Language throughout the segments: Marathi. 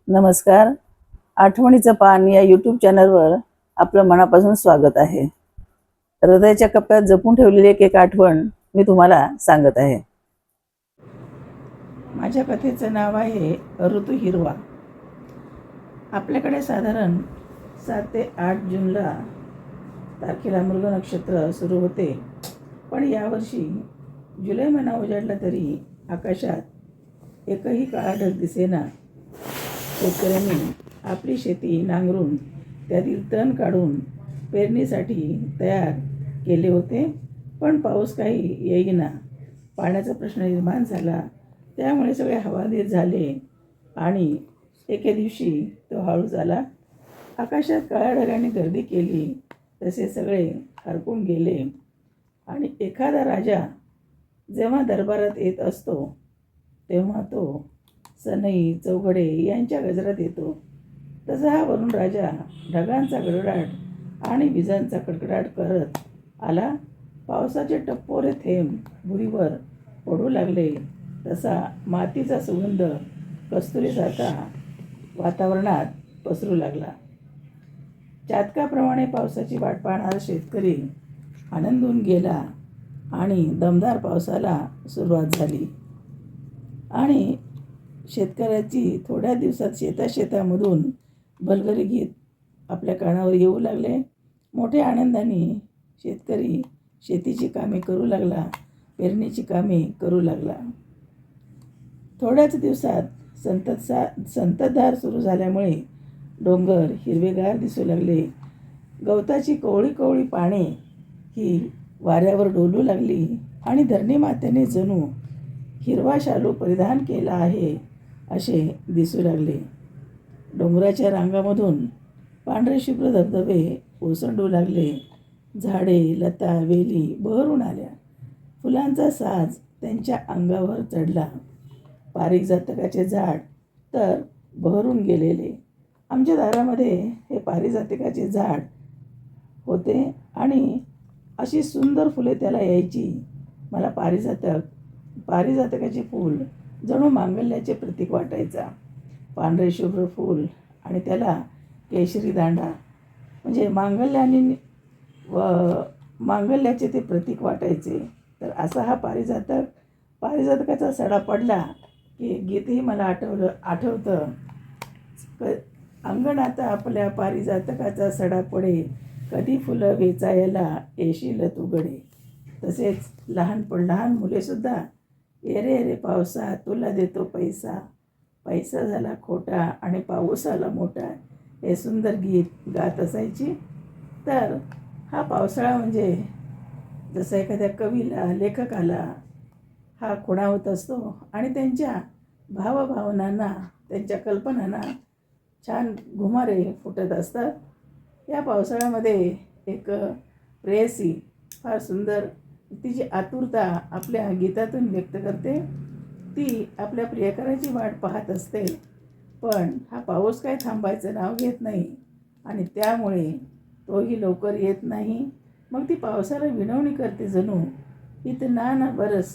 नमस्कार. आठवणीचं पान या यूट्यूब चॅनलवर आपलं मनापासून स्वागत आहे. हृदयाच्या कप्प्यात जपून ठेवलेली एक आठवण मी तुम्हाला सांगत आहे. माझ्या कथेचं नाव आहे ऋतू हिरवा. आपल्याकडे साधारण 7 ते 8 जूनला तारखेला मृग नक्षत्र सुरू होते. पण यावर्षी जुलै महिना उजाडला तरी आकाशात एकही काळा ढग दिसेना. शेतकऱ्यांनी आपली शेती नांगरून त्यातील तण काढून पेरणीसाठी तयार केले होते, पण पाऊस काही येईना. पाण्याचा प्रश्न निर्माण झाला. त्यामुळे सगळे हवालदिल झाले आणि एके दिवशी तो हळूच आला. आकाशात काळ्या ढगांनी गर्दी केली तसे सगळे हरपून गेले. आणि एखादा राजा जेव्हा दरबारात येत असतो तेव्हा तो सनई चौघडे यांच्या गजरात येतो. तसा हा वरुण राजा ढगांचा गडगडाट आणि विजांचा कडकडाट करत आला. पावसाचे टप्पोरे थेंब भुरीवर पडू लागले तसा मातीचा सुगंध कस्तुरीसारखा वातावरणात पसरू लागला. चातकाप्रमाणे पावसाची वाट पाहणारा शेतकरी आनंदून गेला आणि दमदार पावसाला सुरुवात झाली. आणि शेतकऱ्याची थोड्या दिवसात शेतामधून भलगरी गीत आपल्या कानावर येऊ लागले. मोठ्या आनंदाने शेतकरी शेतीची कामे करू लागला, पेरणीची कामे करू लागला. थोड्याच दिवसात संततधार सुरू झाल्यामुळे डोंगर हिरवेगार दिसू लागले. गवताची कोवळी कोवळी पाने ही वाऱ्यावर डोलू लागली आणि धरणी मातेने जणू हिरवा शालू परिधान केला आहे असे दिसू लागले. डोंगराच्या रांगामधून पांढरे शुभ्र धबधबे ओसंडू लागले. झाडे, लता, वेली बहरून आल्या. फुलांचा साज त्यांच्या अंगावर चढला. पारिजातकाचे झाड तर बहरून गेलेले. आमच्या दारामध्ये हे पारिजातकाचे झाड होते आणि अशी सुंदर फुले त्याला यायची. मला पारिजातकाचे फूल जणू मांगल्याचे प्रतीक वाटायचा. पांढरे शुभ्र फूल आणि त्याला केशरी दांडा म्हणजे मांगल्याचे ते प्रतीक वाटायचे. तर असा हा पारिजातकाचा सडा पडला की गीतही मला आठवतं. अंगणात आपल्या पारिजातकाचा सडा पडे, कधी फुलं वेचायला येशील तू गडे. तसेच लहान मुलेसुद्धा ये रे पावसा तुला देतो पैसा, पैसा झाला खोटा आणि पाऊस आला मोठा, हे सुंदर गीत गात असायची. तर हा पावसाळा म्हणजे जसं एखाद्या कवीला, लेखकाला हा खुणावत असतो आणि त्यांच्या भावभावनांना, त्यांच्या कल्पनांना छान घुमारे फुटत असतात. या पावसाळ्यामध्ये एक प्रेयसी फार सुंदर तिची आतुरता आपल्या गीतातून व्यक्त करते. ती आपल्या प्रियकराची वाट पाहत असते, पण हा पाऊस काही थांबायचं नाव घेत नाही आणि त्यामुळे तोही लवकर येत नाही. मग ती पावसाला विनवणी करते जणू, इतना न बरस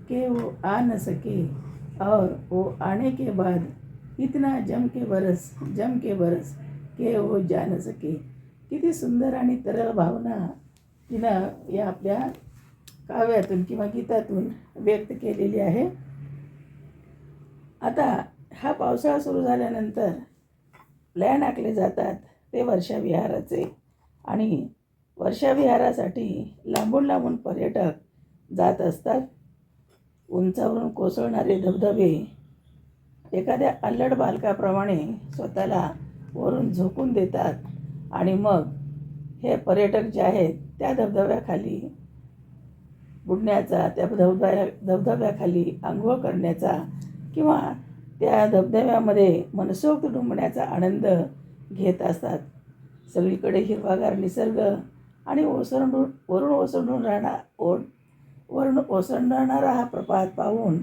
के वो आ न सके और वो आने के बाद इतना जम के बरस के वो जा न सके. किती सुंदर आणि तरल भावना तिनं या आपल्या काव्यातून किंवा गीतातून व्यक्त केलेली आहे. आता हा पावसाळा सुरू झाल्यानंतर प्लॅन आखले जातात ते वर्षाविहाराचे. आणि वर्षाविहारासाठी लांबून पर्यटक जात असतात. उंचावरून कोसळणारे धबधबे एखाद्या अल्लड बालकाप्रमाणे स्वतःला वरून झोकून देतात आणि मग हे पर्यटक जे आहेत त्या धबधब्याखाली बुडण्याचा, त्या धबधब्याखाली आंघोळ करण्याचा किंवा त्या धबधब्यामध्ये मनसोक्त डुंबण्याचा आनंद घेत असतात. सगळीकडे हिरवागार निसर्ग आणि वरून ओसंडणारा हा प्रपात पाहून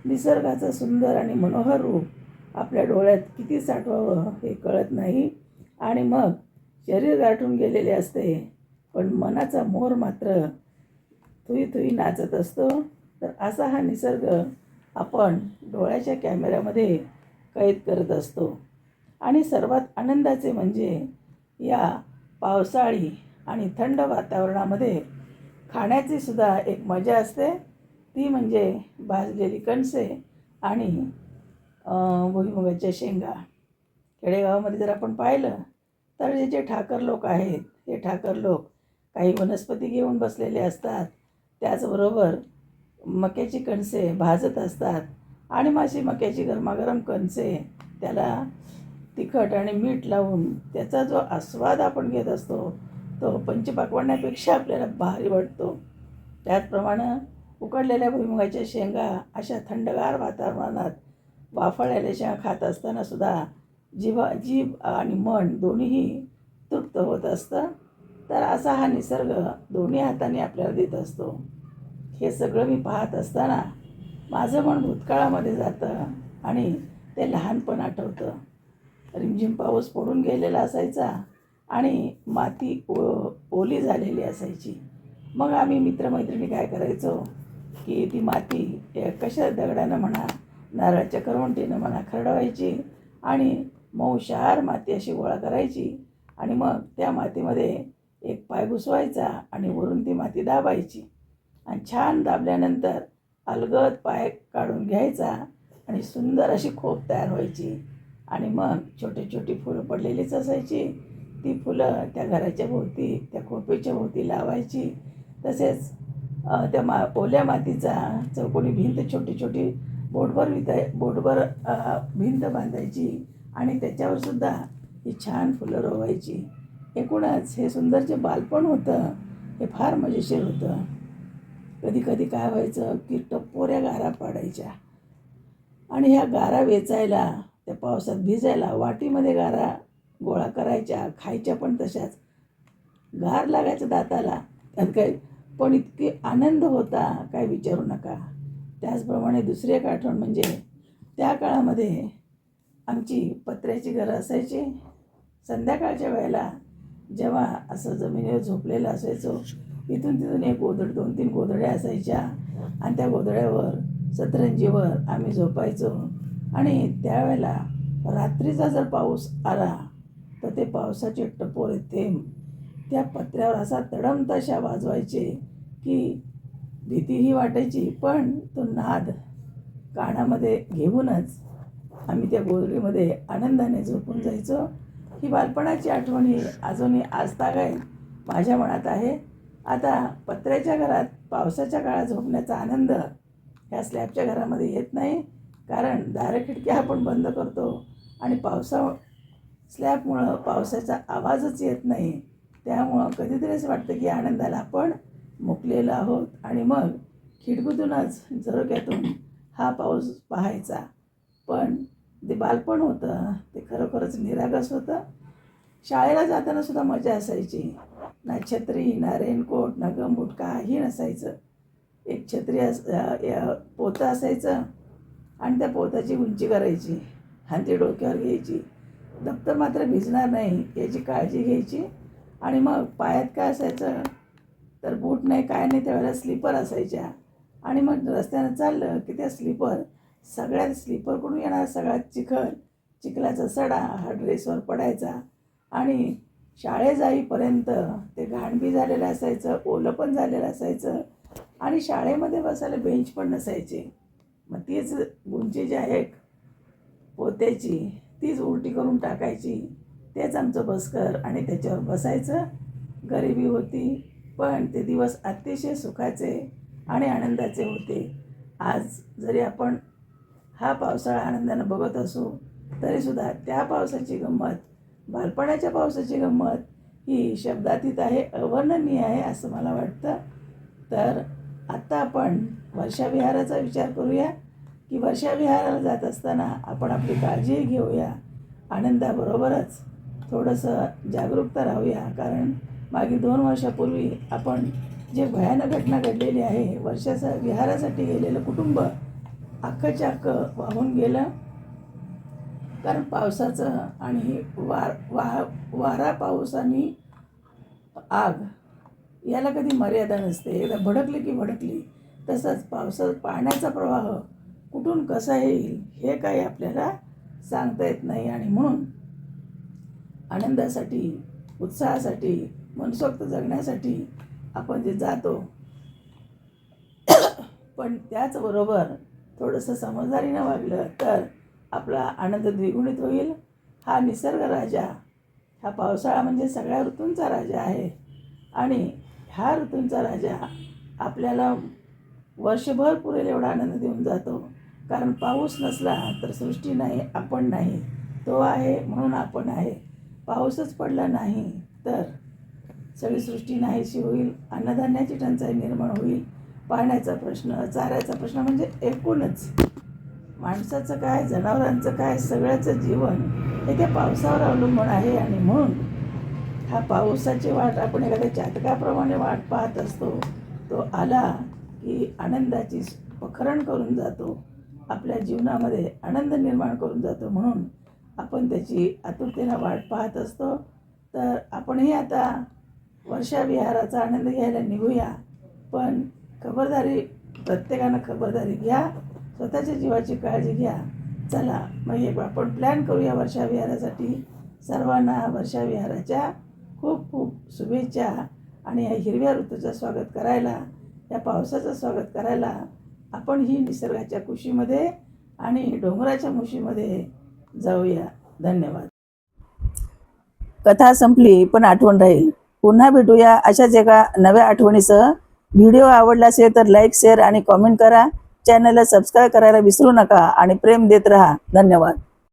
निसर्गाचं सुंदर आणि मनोहर रूप आपल्या डोळ्यात किती साठवावं हे कळत नाही. आणि मग शरीर गारठून गेलेले असते, पण मनाचा मोर मात्र थुई नाचत असतो. तर असा हा निसर्ग आपण डोळ्याच्या कॅमेऱ्यामध्ये कैद करत असतो. आणि सर्वात आनंदाचे म्हणजे या पावसाळी आणि थंड वातावरणामध्ये खाण्याची सुद्धा एक मजा असते. ती म्हणजे भाजलेली कणसे आणि भुईमुगाच्या शेंगा. खेडेगावामध्ये जर आपण पाहिलं तर जे ठाकर लोक आहेत, हे ठाकर लोक काही वनस्पती घेऊन बसलेले असतात. त्याचबरोबर मक्याची कणसे भाजत असतात आणि माशी मक्याची गरमागरम कणसे त्याला तिखट आणि मीठ लावून त्याचा जो आस्वाद आपण घेत असतो तो पंचपाकवाण्यापेक्षा आपल्याला भारी वाटतो. त्याचप्रमाणे उकडलेल्या भुईमुगाच्या शेंगा अशा थंडगार वातावरणात वाफाळलेल्या शेंगा खात असताना सुद्धा जीभ आणि मन दोन्हीही तृप्त होत असतं. तर असा हा निसर्ग दोन्ही हाताने आपल्याला देत असतो. हे सगळं मी पाहत असताना माझं मन भूतकाळामध्ये जातं आणि ते लहानपण आठवतं. रिमझिम पाऊस पडून गेलेला असायचा आणि माती ओली झालेली असायची. मग आम्ही मित्रमैत्रिणी काय करायचो की ती माती कशा दगडानं म्हणा, नारळाच्या करवंटीनं म्हणा खरडवायची आणि मऊशार माती अशी गोळा करायची आणि मग त्या मातीमध्ये एक पाय घुसवायचा आणि वरून ती माती दाबायची आणि छान दाबल्यानंतर अलगद पाय काढून घ्यायचा आणि सुंदर अशी खोप तयार व्हायची आणि मग छोटी छोटी फुलं पडलेलीच असायची. ती फुलं त्या घराच्या भोवती, त्या खोपेच्या भोवती लावायची. तसेच त्या ओल्या मातीचा चौकोनी भिंत छोटी छोटी बोटभर भिंत बांधायची आणि त्याच्यावर सुद्धा ही छान फुलं रोवायची. एकूणच हे सुंदर जे बालपण होतं हे फार मजेशीर होतं. कधी कधी काय व्हायचं की टपोऱ्या गारा पडायच्या आणि ह्या गारा वेचायला, त्या पावसात भिजायला वाटीमध्ये गारा गोळा करायच्या, खायच्या पण तशाच. गार लागायचं दाताला, त्यात काही पण इतके आनंद होता काय विचारू नका. त्याचप्रमाणे दुसरी एक आठवण म्हणजे त्या काळामध्ये आमची पत्र्याची घरं असायची. संध्याकाळच्या वेळेला जेव्हा असं जमिनीवर झोपलेलं असायचो, इथून तिथून एक गोधड 2-3 गोधड्या असायच्या आणि त्या गोधड्यावर सतरंजीवर आम्ही झोपायचो. आणि त्यावेळेला रात्रीचा जर पाऊस आला तर ते पावसाचे टपोरे थेंब त्या पत्र्यावर असा तडमताशा वाजवायचे की भीतीही वाटायची, पण तो नाद कानामध्ये घेऊनच आम्ही त्या गोधडीमध्ये आनंदाने झोपून जायचो. ही बालपणाची आठवणी अजूनही आजतागायत माझ्या मनात आहे. आता पत्र्याच्या घरात पावसाच्या काळात झोपण्याचा आनंद ह्या स्लॅबच्या घरामध्ये येत नाही, कारण दारं खिडक्या आपण बंद करतो आणि स्लॅबमुळं पावसाचा आवाजच येत नाही. त्यामुळं कधीतरीच वाटतं की आनंदाला आपण मुकलेलो आहोत आणि मग खिडकीतूनच झरोक्यातून हा पाऊस पाहायचा. पण ते बालपण होतं ते खरोखरच निरागस होतं. शाळेला जाताना सुद्धा मजा असायची. ना छत्री, ना रेनकोट, ना गमबूट काही नसायचं. एक छत्री पोतं असायचं आणि त्या पोताची उंची करायची आणि ती डोक्यावर घ्यायची. दप्तर मात्र भिजणार नाही याची काळजी घ्यायची. आणि मग पायात काय असायचं तर बूट नाही, काय नाही, त्यावेळेला स्लीपर असायच्या. आणि मग रस्त्यानं चाललं की त्या सगळ्यात स्लीपरकडून येणारा सगळ्यात चिखलाचा सडा हा ड्रेसवर पडायचा आणि शाळेत जाईपर्यंत ते घाणबी झालेलं असायचं, ओलं पण झालेलं असायचं आणि शाळेमध्ये बसायला बेंच पण नसायचे. मग तीच गुंची जी आहे पोत्याची तीच उलटी करून टाकायची, तेच आमचं बसकर आणि त्याच्यावर बसायचं. गरिबी होती, पण ते दिवस अतिशय सुखाचे आणि आनंदाचे होते. आज जरी आपण हा पावसाळा आनंदानं बघत असू तरीसुद्धा त्या पावसाची गंमत, बालपणाच्या पावसाची गंमत ही शब्दातीत आहे, अवर्णनीय आहे असं मला वाटतं. तर आत्ता आपण वर्षाविहाराचा विचार करूया की वर्षाविहाराला जात असताना आपण आपली काळजीही घेऊया, आनंदाबरोबरच थोडंसं जागरूकता राहूया. कारण मागील 2 वर्षापूर्वी आपण जे भयानक घटना घडलेली आहे, विहारासाठी गेलेलं कुटुंब अख्खच्या अख्खं वाहून गेलं. कारण पावसाचं आणि वारा पाऊस आणि आग याला कधी मर्यादा नसते. एकदा भडकली की भडकली. तसंच पाण्याचा प्रवाह कुठून कसा येईल हे काही आपल्याला सांगता येत नाही. आणि म्हणून आनंदासाठी, उत्साहासाठी, मनसोक्त जगण्यासाठी आपण जे जातो, पण त्याचबरोबर थोडंसं समजदारीनं वागलं तर आपला आनंद द्विगुणित होईल. हा निसर्ग राजा, हा पावसाळा म्हणजे सगळ्या ऋतूंचा राजा आहे. आणि ह्या ऋतूंचा राजा आपल्याला वर्षभर पुरेल एवढा आनंद देऊन जातो. कारण पाऊस नसला तर सृष्टी नाही, आपण नाही. तो आहे म्हणून आपण आहे. पाऊसच पडला नाही तर सगळी सृष्टी नाहीशी होईल. अन्नधान्याची टंचाई निर्माण होईल. पाण्याचा प्रश्न, चाऱ्याचा प्रश्न, म्हणजे एकूणच माणसाचं काय, जनावरांचं काय, सगळ्याचं जीवन हे त्या पावसावर अवलंबून आहे. आणि म्हणून हा पावसाची वाट आपण एखाद्या चातकाप्रमाणे वाट पाहत असतो. तो आला की आनंदाची प्रखरण करून जातो, आपल्या जीवनामध्ये आनंद निर्माण करून जातो. म्हणून आपण त्याची आतुरतेनं वाट पाहत असतो. तर आपणही आता वर्षाविहाराचा आनंद घ्यायला निघूया. पण खबरदारी, प्रत्येकानं खबरदारी घ्या, स्वतःच्या जीवाची काळजी घ्या. चला मग एक आपण प्लॅन करूया वर्षाविहारासाठी. सर्वांना वर्षाविहाराच्या खूप खूप शुभेच्छा. आणि या हिरव्या ऋतूचं स्वागत करायला, या पावसाचं स्वागत करायला आपण ही निसर्गाच्या कुशीमध्ये आणि डोंगराच्या मुशीमध्ये जाऊया. धन्यवाद. कथा संपली पण आठवण राहील. पुन्हा भेटूया अशाच एका नव्या आठवणीसह. व्हिडिओ आवडला असेल तर लाईक, शेअर आणि कॉमेंट करा. चॅनलला सबस्क्राईब करायला विसरू नका आणि प्रेम देत राहा. धन्यवाद.